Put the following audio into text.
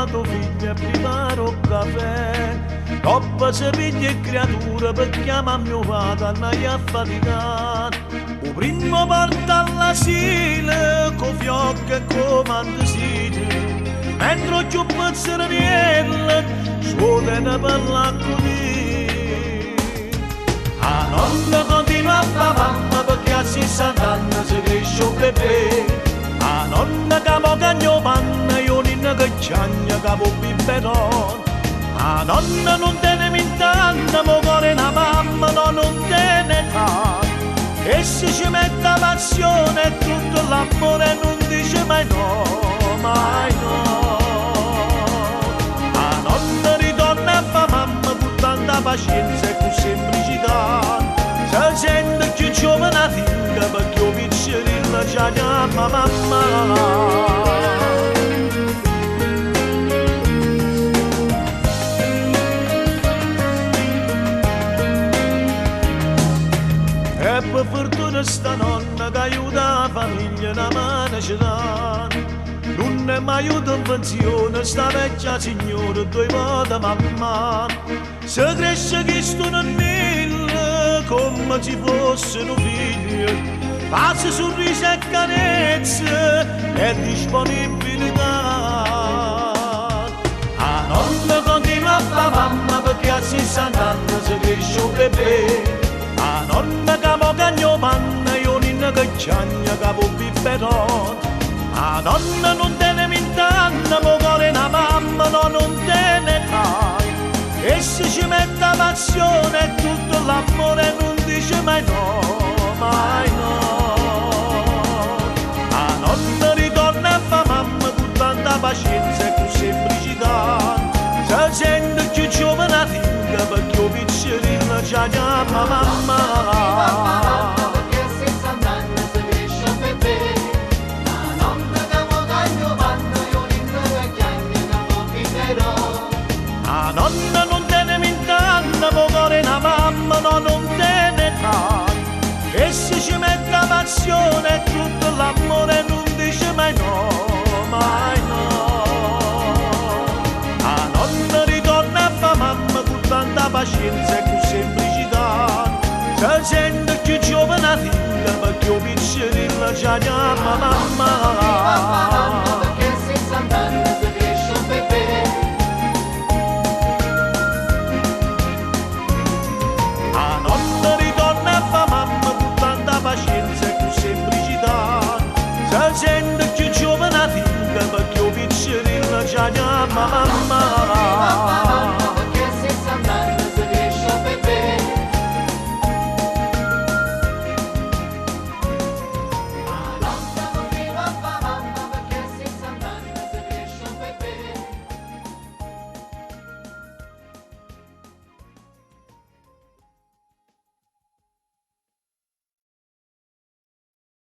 tuo figlio a privare un caffè. Dopo se piglia e creatura per chiamare mio padre, andai a faticare. Il primo porta all'asilo, con fiocchi e comandesini. Mentre giù pezzo di miele, suona per l'acqua. La nonna continua a fare mamma perché a 60 anni si cresce un bebè. La nonna che mo cagno panna, io ninna che ciagna che può biberon. La nonna non te ne mintanda, mo cuore una mamma no, non te ne fa. E se ci mette la passione e tutto l'amore non dice mai no, mai no. La nonna ritorna a fa mamma con tanta pazienza e con semplicità. Se sente più giovane finga perché io piccerilla ci chiama mamma. E per fortuna sta nonna che aiuta la famiglia una mano ci dà. Non è mai aiuto in pensione sta vecchia signora due volte mamma. Se cresce che sto nel come ci fossero figli. Passa sorriso e carezze e disponibilità. La nonna continua a fare mamma perché a 60 anni si cresce un bebè. La nonna che mo cagno panna, io ninna che ciagna che può biberon. La nonna non te ne mintanna, mo cuore una mamma no, non te ne fai. E se ci mette la passione e tutto l'amore non dice mai no, mai no. La nonna ritorna a fa mamma con tanta pazienza e con semplicità. Se sente più giovane finga perché io piccerilla ci chiama mamma. Perché a 60 anni si cresce un bebè. La nonna che mo cagno panna, io ninna che chiagna che può biberon. La nonna non te ne mintanna, mo cuore una mamma no, non te ne fai. E se ci mette la passione e tutto l'amore non dice mai no, mai no. La nonna ritorna a fa mamma con tanta pazienza e con semplicità. Se sente più giovane finga perché io piccerilla ci chiama mamma.